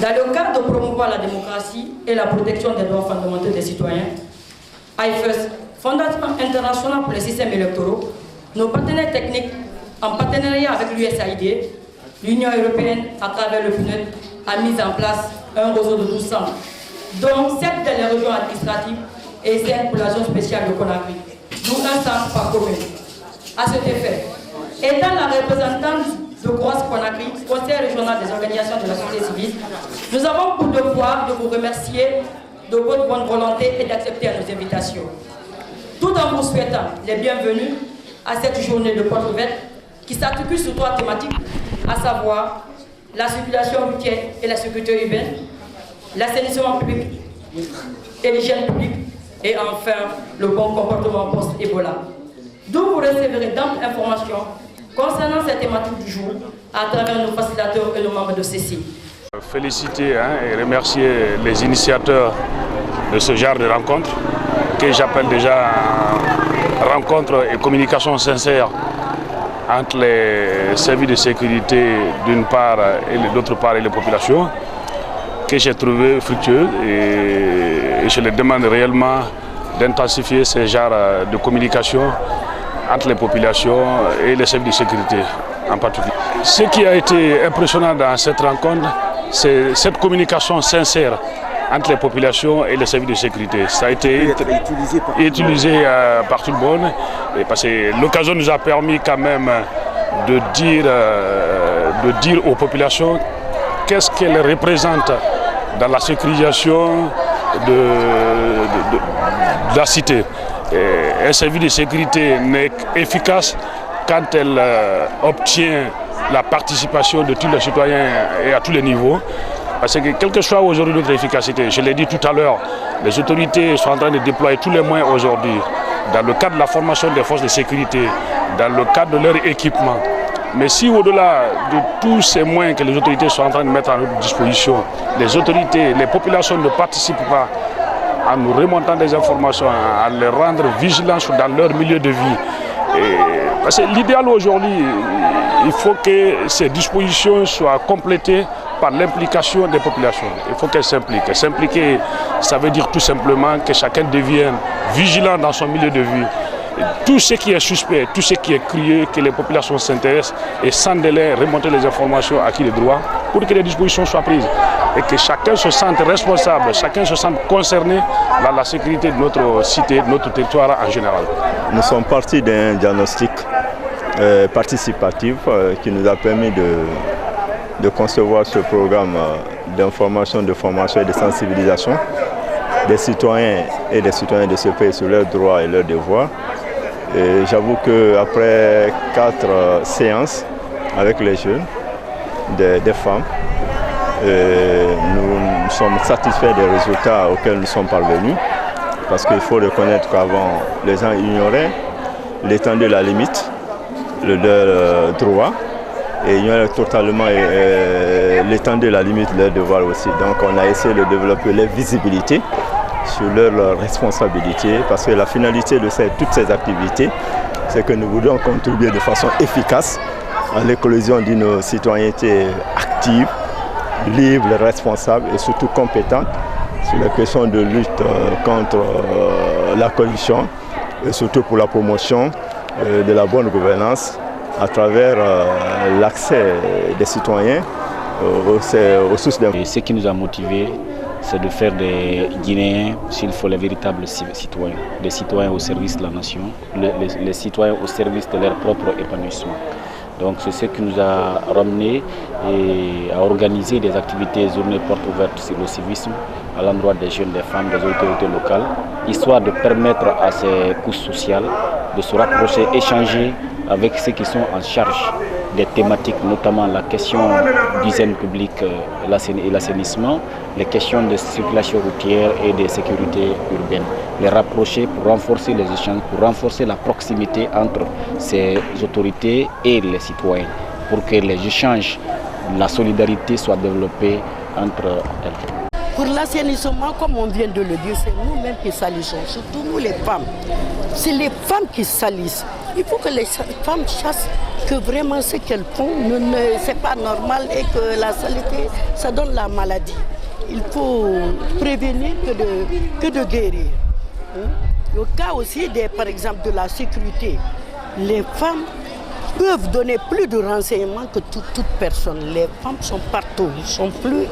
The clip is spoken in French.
Dans le cadre de promouvoir la démocratie et la protection des droits fondamentaux des citoyens, IFES, Fondation internationale pour les systèmes électoraux, nos partenaires techniques, en partenariat avec l'USAID, l'Union européenne, à travers le PNUD, a mis en place un réseau de 12 centres, dont 7 dans les régions administratives et 5 pour la zone spéciale de Conakry, d'où un centre par commune. À cet effet, étant la représentante de Grosse Conakry, conseil régional des organisations de la société civile, nous avons pour devoir de vous remercier de votre bonne volonté et d'accepter nos invitations. Tout en vous souhaitant les bienvenus à cette journée de porte ouverte qui s'articule sur 3 thématiques, à savoir la circulation routière et la sécurité urbaine, l'assainissement public et l'hygiène publique, et enfin le bon comportement post-Ebola. D'où vous recevrez d'amples informations concernant ces thématiques du jour à travers nos facilitateurs et nos membres de CECI. Féliciter et remercier les initiateurs de ce genre de rencontre que j'appelle déjà rencontre et communication sincère entre les services de sécurité d'une part et d'autre part et les populations, que j'ai trouvé fructueux et je les demande réellement d'intensifier ce genre de communication entre les populations et les services de sécurité en particulier. Ce qui a été impressionnant dans cette rencontre, c'est cette communication sincère entre les populations et les services de sécurité. Ça a été utilisé par tout le monde, parce que l'occasion nous a permis quand même de dire aux populations qu'est-ce qu'elles représentent dans la sécurisation de la cité. Et un service de sécurité n'est efficace quand elle obtient la participation de tous les citoyens et à tous les niveaux. Parce que quelle que soit aujourd'hui notre efficacité, je l'ai dit tout à l'heure, les autorités sont en train de déployer tous les moyens aujourd'hui dans le cadre de la formation des forces de sécurité, dans le cadre de leur équipement. Mais si au-delà de tous ces moyens que les autorités sont en train de mettre à notre disposition, les autorités, les populations ne participent pas en nous remontant des informations, à les rendre vigilants dans leur milieu de vie. Parce que l'idéal aujourd'hui, il faut que ces dispositions soient complétées par l'implication des populations. Il faut qu'elles s'impliquent. S'impliquer, ça veut dire tout simplement que chacun devienne vigilant dans son milieu de vie. Tout ce qui est suspect, tout ce qui est crié, que les populations s'intéressent et sans délai remonter les informations à qui le droit pour que les dispositions soient prises et que chacun se sente responsable, chacun se sente concerné dans la sécurité de notre cité, de notre territoire en général. Nous sommes partis d'un diagnostic participatif qui nous a permis de concevoir ce programme d'information, de formation et de sensibilisation des citoyens et des citoyennes de ce pays sur leurs droits et leurs devoirs. J'avoue qu'après 4 séances avec les jeunes, des femmes, nous sommes satisfaits des résultats auxquels nous sommes parvenus, parce qu'il faut reconnaître qu'avant, les gens ignoraient l'étendue de la limite de leurs droits et ignoraient totalement l'étendue de la limite de leurs devoirs aussi. Donc on a essayé de développer les visibilités sur leurs responsabilités, parce que la finalité de toutes ces activités, c'est que nous voulons contribuer de façon efficace à l'éclosion d'une citoyenneté active, libre, responsable et surtout compétente sur les questions de lutte contre la corruption et surtout pour la promotion de la bonne gouvernance à travers l'accès des citoyens aux sources d'information. Ce qui nous a motivés, c'est de faire des Guinéens, s'il faut, les véritables citoyens, des citoyens au service de la nation, les citoyens au service de leur propre épanouissement. Donc c'est ce qui nous a ramené à organiser des activités journées portes ouvertes sur le civisme à l'endroit des jeunes, des femmes, des autorités locales, histoire de permettre à ces couches sociales de se rapprocher, échanger avec ceux qui sont en charge des thématiques, notamment la question d'hygiène publique et l'assainissement, les questions de circulation routière et de sécurité urbaine. Les rapprocher pour renforcer les échanges, pour renforcer la proximité entre ces autorités et les citoyens, pour que les échanges, la solidarité soient développés entre elles. Pour l'assainissement, comme on vient de le dire, c'est nous-mêmes qui salissons, surtout nous les femmes. C'est les femmes qui salissent. Il faut que les femmes sachent que vraiment ce qu'elles font, c'est pas normal et que la saleté, ça donne la maladie. Il faut prévenir que de guérir. Au cas aussi, par exemple, de la sécurité, les femmes peuvent donner plus de renseignements que toute personne. Les femmes sont partout, ils sont plus...